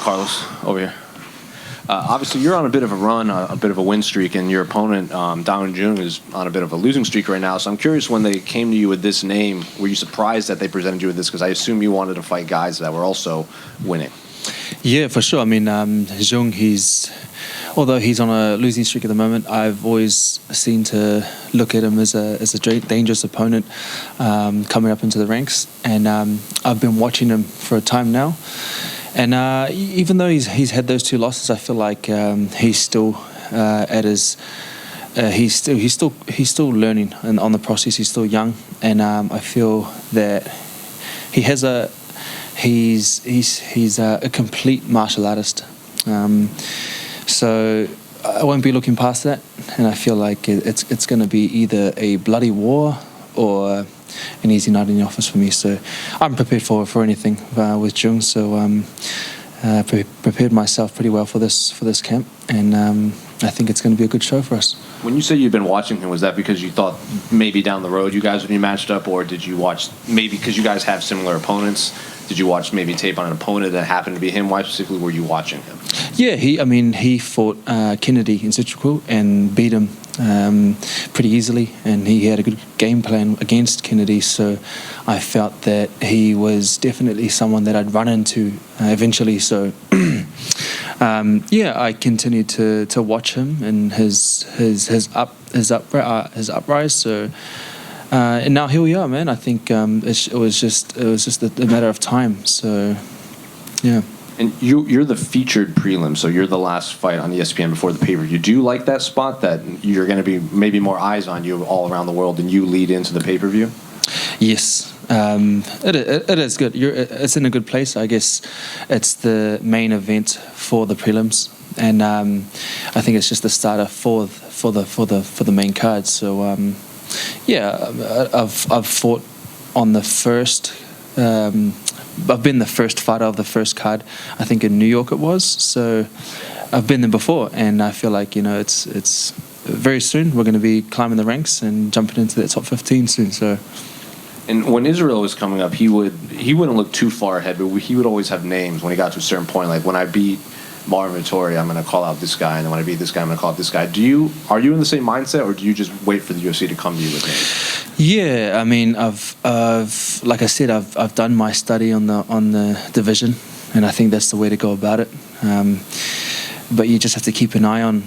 Carlos, over here. Obviously, you're on a bit of a run, a bit of a win streak, and your opponent, Woon Jung, is on a bit of a losing streak right now. So I'm curious, when they came to you with this name, were you surprised that they presented you with this? Because I assume you wanted to fight guys that were also winning. Yeah, for sure. I mean, Jung, although he's on a losing streak at the moment, I've always seen to look at him as a dangerous opponent coming up into the ranks. And I've been watching him for a time now. And even though he's had those 2 losses, I feel like he's still at his he's still learning and on the process. He's still young, and I feel that he's a complete martial artist. So I won't be looking past that, and I feel like it's going to be either a bloody war or an easy night in the office for me. So I'm prepared for anything with Jung. So prepared myself pretty well for this camp, and I think it's going to be a good show for us. When you say you've been watching him, was that because you thought maybe down the road you guys would be matched up, or did you watch maybe because you guys have similar opponents? Did you watch maybe tape on an opponent that happened to be him? Why specifically were you watching him? Yeah, he fought Kennedy in Citrical and beat him pretty easily, and he had a good game plan against Kennedy, so I felt that he was definitely someone that I'd run into eventually. So I continued to watch him and his uprise. So and now here we are, man. I think it was just a matter of time. So yeah. And you're the featured prelim, so you're the last fight on ESPN before the pay-per-view. Do you like that spot, that you're going to be maybe more eyes on you all around the world and you lead into the pay-per-view? Yes, it is good. It's in a good place. I guess it's the main event for the prelims, and I think it's just the starter for the main card. So I've fought on the first. I've been the first fighter of the first card, I think in New York it was. So I've been there before, and I feel like it's very soon we're going to be climbing the ranks and jumping into that top 15 soon. So. And when Israel was coming up, he wouldn't look too far ahead, but he would always have names when he got to a certain point. Like, when I beat Marvin Vittori, I'm going to call out this guy, and then when I beat this guy, I'm going to call out this guy. Are you in the same mindset, or do you just wait for the UFC to come to you with names? Yeah, I mean, I've like I said, I've done my study on the division, and I think that's the way to go about it. But you just have to keep an eye on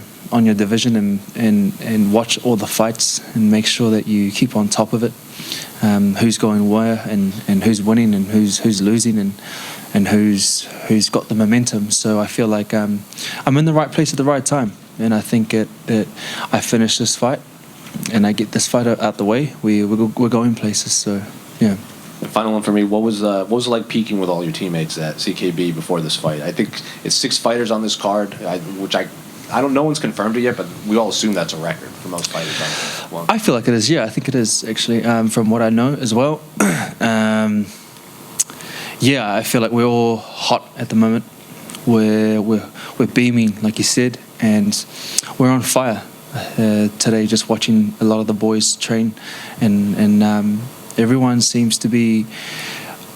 your division and watch all the fights and make sure that you keep on top of it. Who's going where and who's winning and who's losing and who's got the momentum. So I feel like I'm in the right place at the right time, and I think that I finish this fight and I get this fight out the way. We're going places. So yeah. Final one for me. What was it like peaking with all your teammates at CKB before this fight? I think it's 6 fighters on this card, which I don't. No one's confirmed it yet, but we all assume that's a record for most fighters. I feel like it is. Yeah, I think it is actually. From what I know as well. Yeah, I feel like we're all hot at the moment. We're beaming, like you said, and we're on fire. Today, just watching a lot of the boys train, and everyone seems to be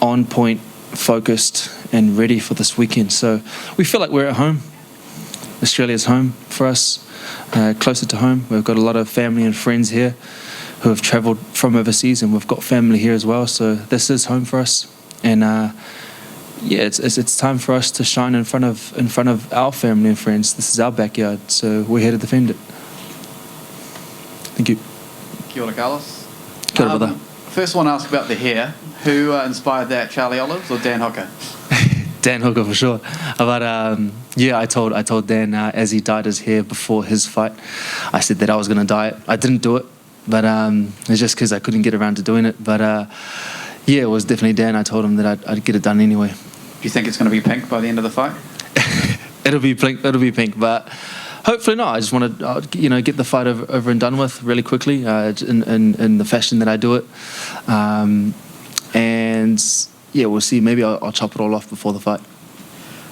on point, focused, and ready for this weekend. So we feel like we're at home. Australia's home for us, closer to home. We've got a lot of family and friends here who have travelled from overseas, and we've got family here as well. So this is home for us, and it's time for us to shine in front of our family and friends. This is our backyard, so we're here to defend it. Thank you. Kia ora, Carlos. Kia ora, brother. First, I want to ask about the hair. Who inspired that, Charlie Olives or Dan Hooker? Dan Hooker for sure. But I told Dan as he dyed his hair before his fight, I said that I was going to dye it. I didn't do it, but it's just because I couldn't get around to doing it. But it was definitely Dan. I told him that I'd get it done anyway. Do you think it's going to be pink by the end of the fight? It'll be pink, but hopefully not. I just want to get the fight over and done with really quickly in the fashion that I do it. We'll see. Maybe I'll chop it all off before the fight.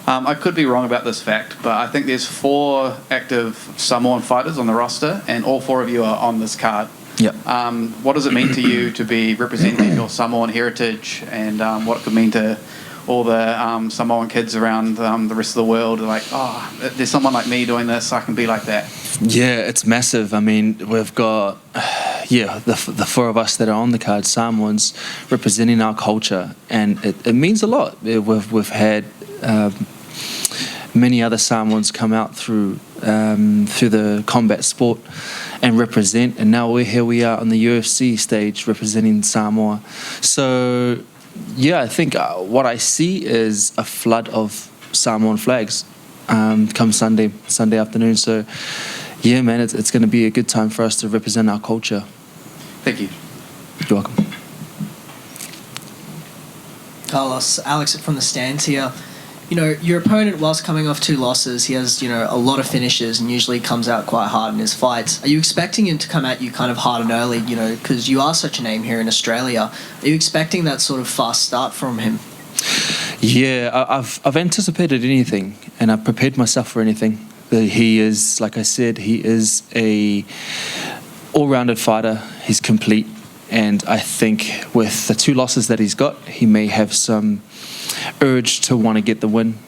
I could be wrong about this fact, but I think there's 4 active Samoan fighters on the roster, and all 4 of you are on this card. Yep. What does it mean to you to be representing your Samoan heritage, and what it could mean to all the Samoan kids around the rest of the world are like, oh, there's someone like me doing this, I can be like that? Yeah, it's massive. I mean, we've got, the four of us that are on the card, Samoans, representing our culture, and it means a lot. We've had many other Samoans come out through the combat sport and represent, and now we are on the UFC stage representing Samoa. So, yeah, I think what I see is a flood of Samoan flags come Sunday afternoon. So, yeah, man, it's going to be a good time for us to represent our culture. Thank you. You're welcome. Carlos, Alex from the stands here. You know, your opponent, whilst coming off 2 losses, he has, a lot of finishes and usually comes out quite hard in his fights. Are you expecting him to come at you kind of hard and early, because you are such a name here in Australia? Are you expecting that sort of fast start from him? Yeah, I've anticipated anything, and I've prepared myself for anything. He is, like I said, he is a all-rounded fighter. He's complete, and I think with the 2 losses that he's got, he may have some urge to want to get the win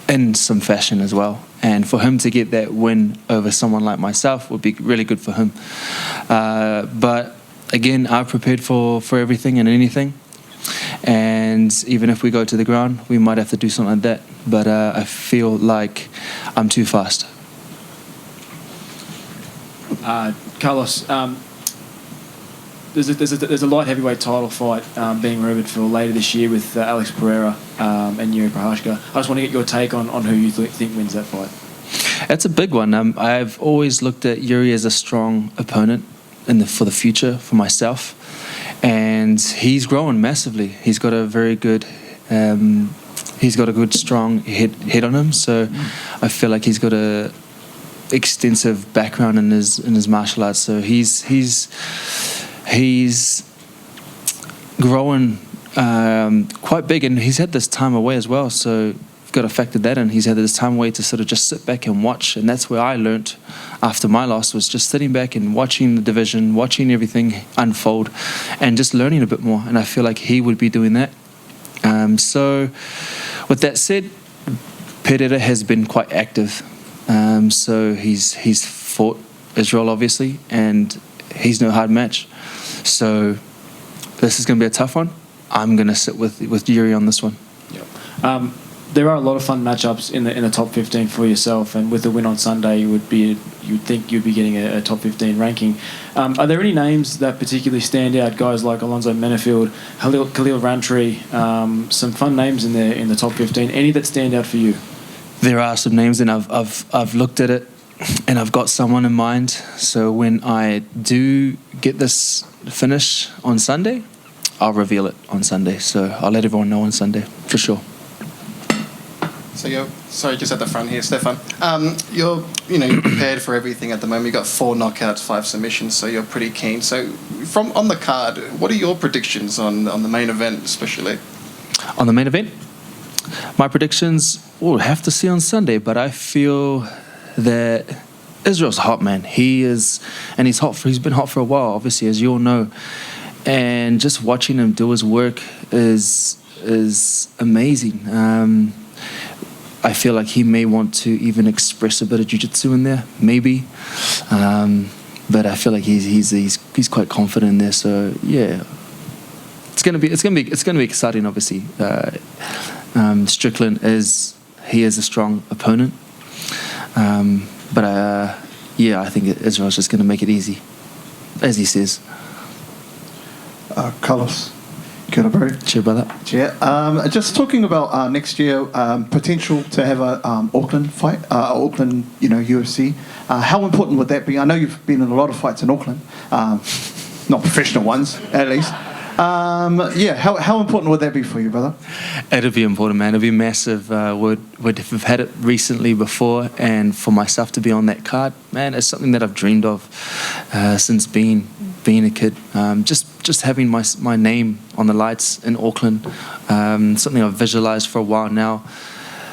in some fashion as well. And for him to get that win over someone like myself would be really good for him. But again, I've prepared for everything and anything. And even if we go to the ground, we might have to do something like that. But I feel like I'm too fast. Carlos, there's a light heavyweight title fight being rumoured for later this year with Alex Pereira and Yuri Prochazka. I just want to get your take on who you think wins that fight. That's a big one. I've always looked at Yuri as a strong opponent for the future for myself, and he's growing massively. He's got a very good, strong head on him. So I feel like he's got a extensive background in his martial arts. So he's growing quite big, and he's had this time away as well, so you've got to factor that in. He's had this time away to sort of just sit back and watch, and that's where I learnt after my loss, was just sitting back and watching the division, watching everything unfold, and just learning a bit more, and I feel like he would be doing that. So with that said, Pereira has been quite active. So he's fought Israel, obviously, and he's no hard match. So this is going to be a tough one. I'm going to sit with Yuri on this one. Yep. There are a lot of fun matchups in the top 15 for yourself, and with the win on Sunday, you'd think you'd be getting a top 15 ranking. Are there any names that particularly stand out? Guys like Alonzo Menafield, Khalil Rountree, some fun names in the top 15. Any that stand out for you? There are some names, and I've looked at it, and I've got someone in mind. So when I do get this finish on Sunday, I'll reveal it on Sunday. So I'll let everyone know on Sunday for sure. So just at the front here, Stefan. You're prepared for everything at the moment. You've got 4 knockouts, 5 submissions, so you're pretty keen. So from on the card, what are your predictions on the main event, especially? On the main event, my predictions, we'll have to see on Sunday, but I feel that Israel's hot, man. He is, and he's hot. He's been hot for a while, obviously, as you all know. And just watching him do his work is amazing. I feel like he may want to even express a bit of jiu-jitsu in there, maybe. But I feel like he's quite confident in there. So yeah, it's gonna be exciting. Obviously, Strickland is a strong opponent. But I think Israel's just gonna make it easy, as he says. Carlos. Kia ora, bro. Cheers, brother. Yeah. Just talking about next year, potential to have a Auckland fight, Auckland, UFC. How important would that be? I know you've been in a lot of fights in Auckland, not professional ones, at least. How important would that be for you, brother? It'll be important, man. It'll be massive. We've had it recently before, and for myself to be on that card, man, it's something that I've dreamed of since being a kid. Just having my name on the lights in Auckland, something I've visualized for a while now,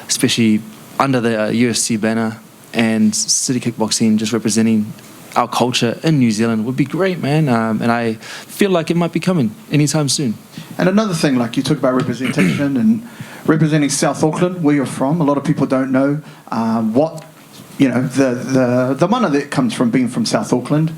especially under the UFC banner and City Kickboxing, just representing our culture in New Zealand would be great, man. And I feel like it might be coming anytime soon. And another thing, like you talk about representation and representing South Auckland, where you're from. A lot of people don't know what, you know, the mana that comes from being from South Auckland.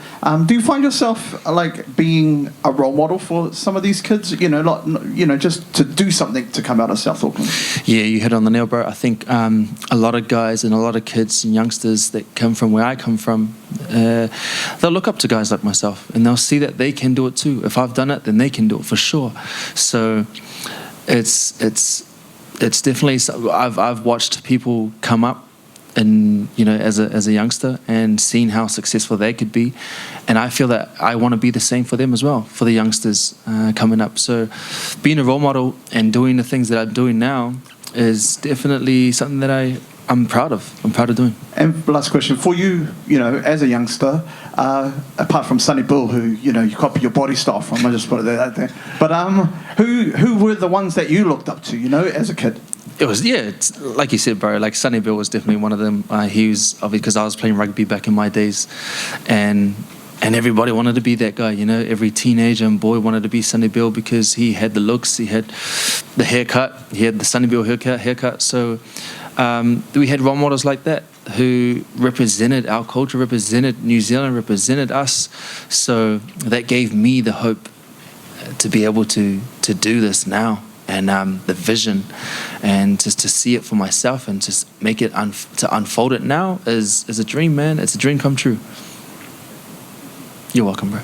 Do you find yourself like being a role model for some of these kids? You know, just to do something to come out of South Auckland. Yeah, you hit on the nail, bro. I think a lot of guys and a lot of kids and youngsters that come from where I come from, they'll look up to guys like myself, and they'll see that they can do it too. If I've done it, then they can do it for sure. So it's definitely. I've watched people come up, and you know, as a youngster, and seen how successful they could be, and I feel that I want to be the same for them as well, for the youngsters coming up. So being a role model and doing the things that I'm doing now is definitely something that I'm proud of. I'm proud of doing. And last question for you, you know, as a youngster, apart from Sonny Bill, who, you know, you copy your body style from, I just put it out there. But who were the ones that you looked up to, you know, as a kid? It was, yeah, it's, like you said, bro, like Sonny Bill was definitely one of them. He was, obviously, because I was playing rugby back in my days, and everybody wanted to be that guy, you know. Every teenager and boy wanted to be Sonny Bill because he had the looks, he had the haircut, he had the Sonny Bill haircut. So we had role models like that who represented our culture, represented New Zealand, represented us. So that gave me the hope to be able to do this now. And the vision, and just to see it for myself, and just make it to unfold it now is a dream, man. It's a dream come true. You're welcome, bro.